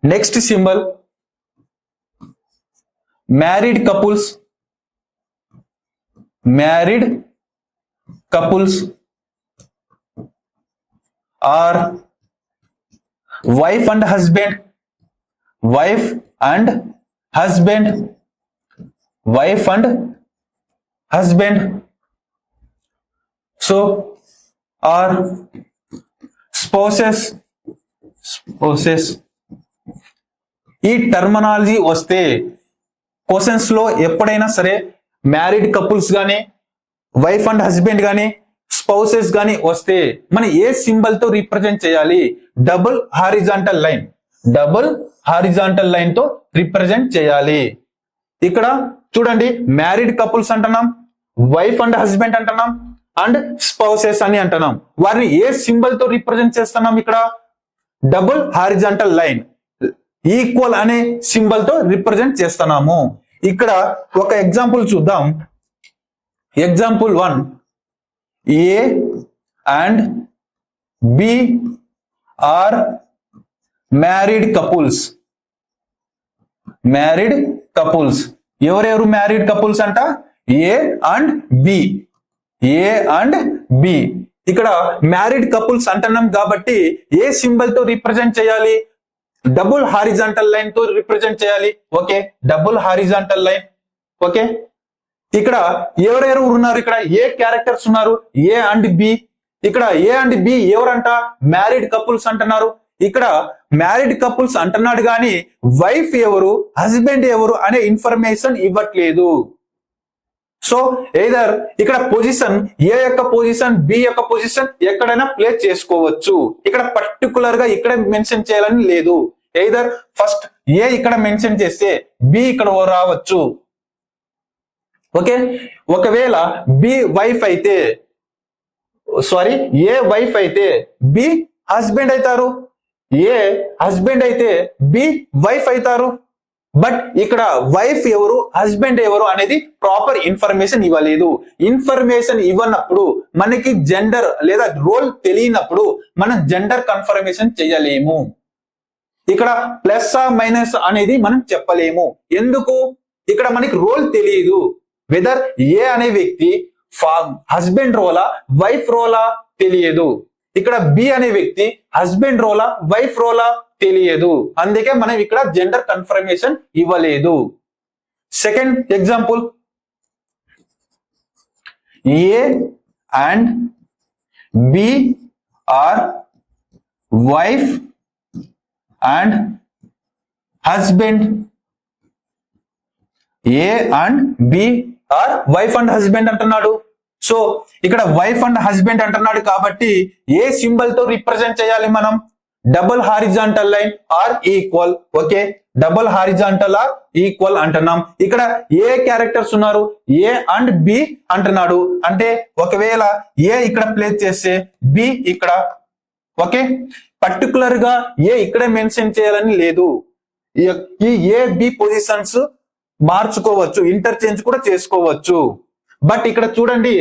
Next symbol, married couples. Married couples are wife and husband. Wife and husband. Wife and husband. So are spouses. Spouses. ఈ terminology వస్తే questions లో ఎప్పుడైనా సరే married couples గానీ wife and husband గానీ spouses గానీ వస్తే మనం ఏ సింబల్ తో రిప్రజెంట్ చేయాలి? Double horizontal line. Double horizontal line తో రిప్రజెంట్ చేయాలి. ఇక్కడ చూడండి, మ్యారీడ్ కపుల్స్ అంటున్నాం, వైఫ్ అండ్ హస్బెండ్ అంటున్నాం, అండ్ స్పౌసెస్ అని అంటున్నాం. వారిని ఏ సింబల్ తో రిప్రజెంట్ చేస్తున్నాం? ఇక్కడ డబుల్ హారిజాంటల్ లైన్, ఈక్వల్ అనే సింబల్ తో రిప్రజెంట్ చేస్తున్నాము. ఇక్కడ ఒక ఎగ్జాంపుల్ చూద్దాం. Example 1, A and B are married couples. Married couples ఎవరెవరు మ్యారీడ్ కపుల్స్ అంట? A and B. A and B. ఇక్కడ మ్యారీడ్ కపుల్స్ అంటున్నాం కాబట్టి ఏ సింబల్ తో రిప్రజెంట్ చేయాలి? డబుల్ హారిజాంటల్ లైన్ తో రిప్రజెంట్ చేయాలి. Okay, double horizontal line. Okay, ఇక్కడ ఎవరెవరు ఉన్నారు? ఇక్కడ ఏ క్యారెక్టర్స్ ఉన్నారు? A and B. ఇక్కడ ఏ అండ్ బి ఎవరంట? మ్యారీడ్ కపుల్స్ అంటున్నారు. ఇక్కడ మ్యారీడ్ కపుల్స్ అంటున్నాడు కానీ వైఫ్ ఎవరు, హస్బెండ్ ఎవరు అనే ఇన్ఫర్మేషన్ ఇవ్వట్లేదు. సో ఎయిదర్ ఇక్కడ పొజిషన్ ఏ యొక్క పొజిషన్, బి యొక్క పొజిషన్ ఎక్కడైనా ప్లేస్ చేసుకోవచ్చు. ఇక్కడ పర్టికులర్ గా ఇక్కడ మెన్షన్ చేయాలని లేదు. ఎయిదర్ ఫస్ట్ ఏ ఇక్కడ మెన్షన్ చేస్తే బి ఇక్కడ రావచ్చు. ఓకే, ఒకవేళ బి వైఫ్ అయితే, సారీ ఏ వైఫ్ అయితే బి హస్బెండ్ అవుతారు, ఏ హస్బెండ్ అయితే బి వైఫ్ అవుతారు. బట్ ఇక్కడ వైఫ్ ఎవరు, హస్బెండ్ ఎవరు అనేది ప్రాపర్ ఇన్ఫర్మేషన్ ఇవ్వలేదు. ఇన్ఫర్మేషన్ ఇవ్వనప్పుడు మనకి జెండర్ లేదా రోల్ తెలియనప్పుడు మనం జెండర్ కన్ఫర్మేషన్ చేయలేము. ఇక్కడ ప్లస్ ఆ మైనస్ అనేది మనం చెప్పలేము. ఎందుకు? ఇక్కడ మనకి రోల్ తెలియదు. వెదర్ ఏ అనే వ్యక్తి హస్బెండ్ రోలా, వైఫ్ రోలా తెలియదు. ఇక్కడ బి అనే వ్యక్తి హస్బెండ్ రోలా, వైఫ్ రోలా తెలియదు. అందుకే మనం ఇక్కడ జెండర్ కన్ఫర్మేషన్ ఇవ్వలేదు. Second example, A and B are wife and husband. A and B are wife and husband అంటున్నాడు. సో ఇక్కడ వైఫ్ అండ్ హస్బెండ్ అంటున్నాడు కాబట్టి ఏ సింబల్ తో రిప్రజెంట్ చేయాలి మనం? Double horizontal line or equal. Okay, double horizontal or equal అంటున్నాం. ఇక్కడ ఏ క్యారెక్టర్స్ ఉన్నారు? ఏ అండ్ బి అంటున్నాడు. అంటే ఒకవేళ ఏ ఇక్కడ ప్లేస్ చేస్తే బి ఇక్కడ. ఓకే, పర్టికులర్ గా ఏ ఇక్కడ మెన్షన్ చేయాలని లేదు. ఈ ఏ బి పొజిషన్స్ మార్చుకోవచ్చు, ఇంటర్చేంజ్ కూడా చేసుకోవచ్చు. బట్ ఇక్కడ చూడండి,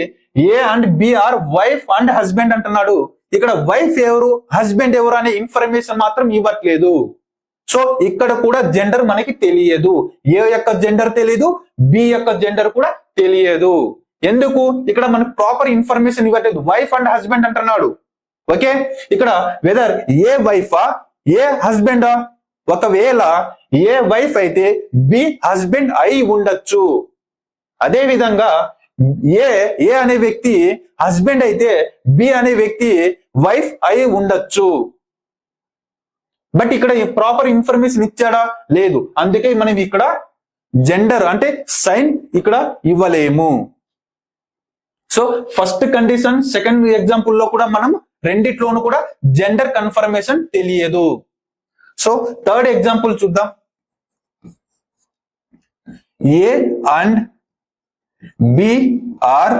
A and B are wife and husband అంటున్నాడు. ఇక్కడ వైఫ్ ఎవరు, హస్బెండ్ ఎవరు అనే ఇన్ఫర్మేషన్ మాత్రం ఇవ్వట్లేదు. సో ఇక్కడ కూడా జెండర్ మనకి తెలియదు. ఏ యొక్క జెండర్ తెలియదు, బి యొక్క జెండర్ కూడా తెలియదు. ఎందుకు? ఇక్కడ మనకు ప్రాపర్ ఇన్ఫర్మేషన్ ఇవ్వట్లేదు. వైఫ్ అండ్ హస్బెండ్ అంటున్నాడు. ఓకే, ఇక్కడ వెదర్ ఏ వైఫా, ఏ హస్బెండా? ఒకవేళ ఏ వైఫ్ అయితే బి హస్బెండ్ అయి ఉండొచ్చు. అదే విధంగా ఏ అనే వ్యక్తి హస్బెండ్ అయితే బి అనే వ్యక్తి వైఫ్ అయి ఉండొచ్చు. బట్ ఇక్కడ ప్రాపర్ ఇన్ఫర్మేషన్ ఇచ్చాడా? లేదు. అందుకే మనం ఇక్కడ జెండర్ అంటే సైన్ ఇక్కడ ఇవ్వలేము. So first condition, second example లో కూడా మనం రెండిట్లోనూ కూడా జెండర్ కన్ఫర్మేషన్ తెలియదు. సో థర్డ్ ఎగ్జాంపుల్ చూద్దాం. A and B are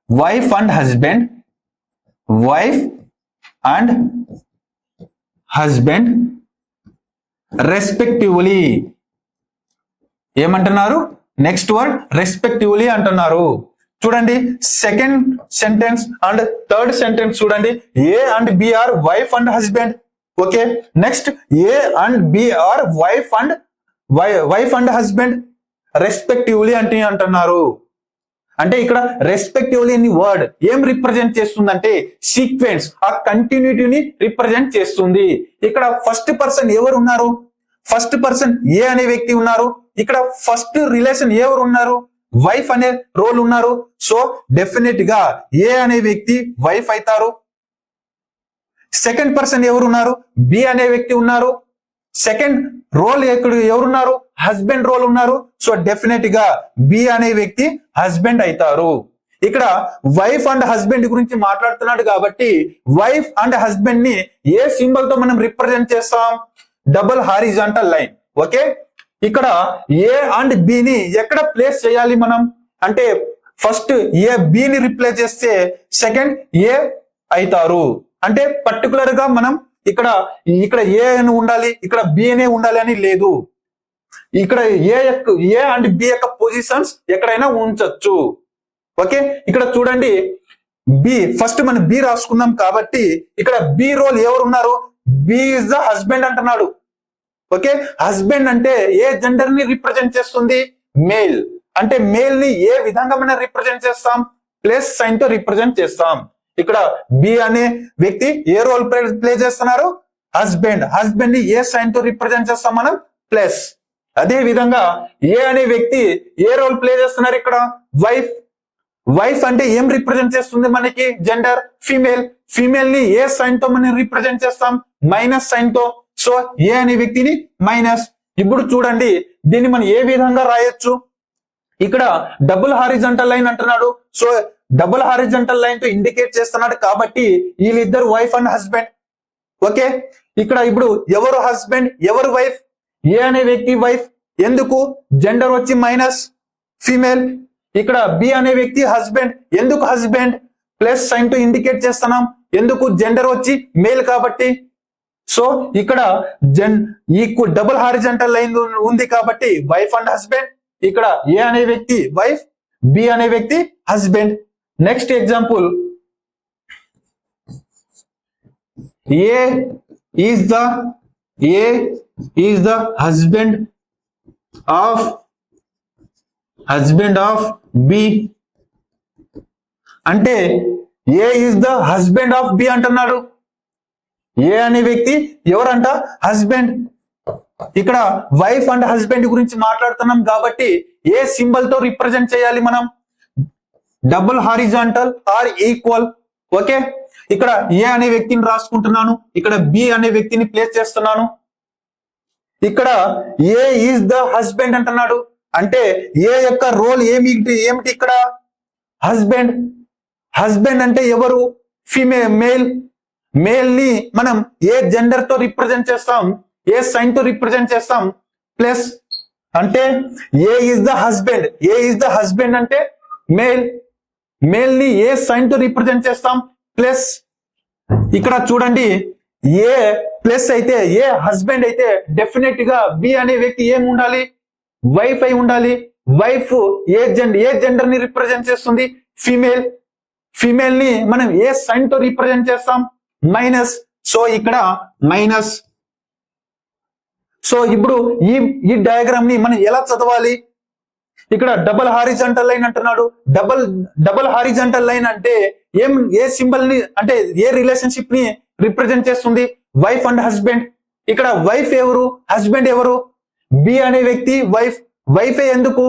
wife and husband. Wife and husband respectively. ఏమంటున్నారు? నెక్స్ట్ వర్డ్ రెస్పెక్టివ్లీ అంటున్నారు. చూడండి, second sentence and third sentence చూడండి. A and B are wife and husband. Okay, next A and B are wife and husband respectively అంటే అంటున్నారు. అంటే ఇక్కడ respectively అనే word ఏం రిప్రజెంట్ చేస్తుందంటే సీక్వెన్స్, ఆ కంటిన్యూటీని రిప్రజెంట్ చేస్తుంది. ఇక్కడ ఫస్ట్ పర్సన్ ఎవరు ఉన్నారు? ఫస్ట్ పర్సన్ ఏ అనే వ్యక్తి ఉన్నారు. ఇక్కడ ఫస్ట్ రిలేషన్ ఎవరు ఉన్నారు? వైఫ్ అనే రోల్ ఉన్నారు. సో డెఫినెట్ గా ఏ అనే వ్యక్తి వైఫ్ అవుతారు. సెకండ్ పర్సన్ ఎవరు ఉన్నారు? బి అనే వ్యక్తి ఉన్నారు. సెకండ్ రోల్ ఎవరున్నారు? హస్బెండ్ రోల్ ఉన్నారు. సో డెఫినెట్ గా బి అనే వ్యక్తి హస్బెండ్ అవుతారు. ఇక్కడ వైఫ్ అండ్ హస్బెండ్ గురించి మాట్లాడుతున్నాడు కాబట్టి వైఫ్ అండ్ హస్బెండ్ ని ఏ సింబల్ తో మనం రిప్రజెంట్ చేస్తాం? Double horizontal line. ఓకే, ఇక్కడ ఏ అండ్ బి ని ఎక్కడ ప్లేస్ చేయాలి మనం అంటే ఫస్ట్ ఏ బి ని రిప్లేస్ చేస్తే సెకండ్ ఏ అవుతారు. అంటే పర్టికులర్ గా మనం ఇక్కడ ఏ అని ఉండాలి, ఇక్కడ బి అనే ఉండాలి అని లేదు. ఇక్కడ ఏ అండ్ బి యొక్క పొజిషన్స్ ఎక్కడైనా ఉంచొచ్చు. ఓకే, ఇక్కడ చూడండి బి ఫస్ట్ మనం బి రాసుకుందాం కాబట్టి ఇక్కడ బి రోల్ ఎవరు ఉన్నారు? బి ఇస్ ద హస్బెండ్ అంటున్నాడు. ఓకే, హస్బెండ్ అంటే ఏ జెండర్ ని రిప్రజెంట్ చేస్తుంది? మేల్. అంటే మేల్ ని ఏ విధంగా మనం రిప్రజెంట్ చేస్తాం? ప్లస్ సైన్ తో రిప్రజెంట్ చేస్తాం. ఇక్కడ బి అనే వ్యక్తి ఏ రోల్ ప్లే చేస్తున్నారు? హస్బెండ్. హస్బెండ్ ని ఏ సైన్ తో రిప్రజెంట్ చేస్తాం మనం? ప్లస్. అదే విధంగా ఏ అనే వ్యక్తి ఏ రోల్ ప్లే చేస్తున్నారు? ఇక్కడ వైఫ్. వైఫ్ అంటే ఏం రిప్రజెంట్ చేస్తుంది మనకి? జెండర్. ఫీమేల్. ఫీమేల్ ని ఏ సైన్ తో మనం రిప్రజెంట్ చేస్తాం? మైనస్ సైన్ తో. సో ఏ అనే వ్యక్తిని మైనస్. ఇప్పుడు చూడండి దీన్ని మనం ఏ విధంగా రాయొచ్చు? ఇక్కడ డబుల్ హారిజాంటల్ లైన్ అంటున్నాడు. సో డబుల్ హారిజాంటల్ లైన్ తో ఇండికేట్ చేస్తున్నాడు కాబట్టి వీళ్ళిద్దరు వైఫ్ అండ్ హస్బెండ్. ఓకే, ఇక్కడ ఇప్పుడు ఎవరు హస్బెండ్, ఎవరు వైఫ్? ఏ అనే వ్యక్తి వైఫ్. ఎందుకు? జెండర్ వచ్చి మైనస్, ఫీమేల్. ఇక్కడ బి అనే వ్యక్తి హస్బెండ్. ఎందుకు హస్బెండ్? ప్లస్ సైన్ తో ఇండికేట్ చేస్తున్నాం. ఎందుకు? జెండర్ వచ్చి మేల్ కాబట్టి. సో ఇక్కడ డబుల్ హారిజాంటల్ లైన్ ఉంది కాబట్టి వైఫ్ అండ్ హస్బెండ్. ఇక్కడ ఏ అనే వ్యక్తి వైఫ్, బి అనే వ్యక్తి husband. Next example, A is the husband of B. అంటే A is the husband of B అంటున్నాడు. ఏ అనే వ్యక్తి ఎవరంట? హస్బెండ్. ఇక్కడ వైఫ్ అండ్ హస్బెండ్ గురించి మాట్లాడుతున్నాం కాబట్టి ఏ సింబల్ తో రిప్రజెంట్ చేయాలి మనం? Double horizontal or equal. Okay, ఇక్కడ ఏ అనే వ్యక్తిని రాసుకుంటున్నాను, ఇక్కడ బి అనే వ్యక్తిని ప్లేస్ చేస్తున్నాను. ఇక్కడ ఏ ఈజ్ ద హస్బెండ్ అంటున్నాడు. అంటే ఏ యొక్క రోల్ ఏమిటి? ఇక్కడ హస్బెండ్. హస్బెండ్ అంటే ఎవరు? Female, male. మేల్ ని మనం ఏ జెండర్ తో రిప్రజెంట్ చేస్తాం? ఏ సైన్ తో రిప్రజెంట్ చేస్తాం? ప్లస్. అంటే A is the husband. A is the husband అంటే మేల్. మేల్ ని ఏ సైన్ తో రిప్రజెంట్ చేస్తాం? ప్లస్. ఇక్కడ చూడండి ఏ ప్లస్ అయితే, ఏ హస్బెండ్ అయితే డెఫినెట్ గా బి అనే వ్యక్తి ఏం ఉండాలి? వైఫ్ అయి ఉండాలి. వైఫ్ ఏ జెండర్ ని రిప్రజెంట్ చేస్తుంది? ఫీమేల్. ఫీమేల్ ని మనం ఏ సైన్ తో రిప్రజెంట్ చేస్తాం? మైనస్. సో ఇక్కడ మైనస్. సో ఇప్పుడు ఈ డయాగ్రామ్ ని మనం ఎలా చదవాలి? ఇక్కడ డబుల్ హారిజాంటల్ లైన్ అంటున్నాడు. డబుల్ హారిజాంటల్ లైన్ అంటే ఏ సింబల్ ని అంటే ఏ రిలేషన్షిప్ ని రిప్రజెంట్ చేస్తుంది? Wife and husband. ఇక్కడ వైఫ్ ఎవరు? హస్బెండ్ ఎవరు? బి అనే వ్యక్తి వైఫ్. వైఫ్ ఎందుకు?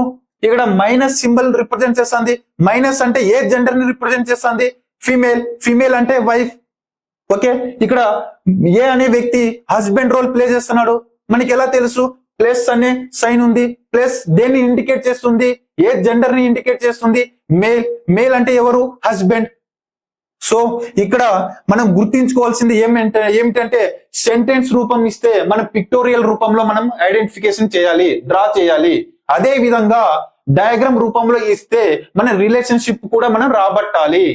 ఇక్కడ మైనస్ సింబల్ రిప్రజెంట్ చేస్తుంది. మైనస్ అంటే ఏ జెండర్ ని రిప్రజెంట్ చేస్తుంది? ఫీమేల్. ఫీమేల్ అంటే వైఫ్. ఓకే, ఇక్కడ ఏ అనే వ్యక్తి హస్బెండ్ రోల్ ప్లే చేస్తున్నాడు. మనకి ఎలా తెలుసు? ప్లస్ అనే సైన్ ఉంది. ప్లస్ దేన్ని ఇండికేట్ చేస్తుంది? ఏ జెండర్ ని ఇండికేట్ చేస్తుంది? మేల్. మేల్ అంటే ఎవరు? హస్బెండ్. సో ఇక్కడ మనం గుర్తించుకోవాల్సింది ఏమిటంటే సెంటెన్స్ రూపం ఇస్తే మనం పిక్టోరియల్ రూపంలో మనం ఐడెంటిఫికేషన్ చేయాలి, డ్రా చేయాలి. అదే విధంగా డయాగ్రామ్ రూపంలో ఇస్తే మన రిలేషన్షిప్ కూడా మనం రాబట్టాలి.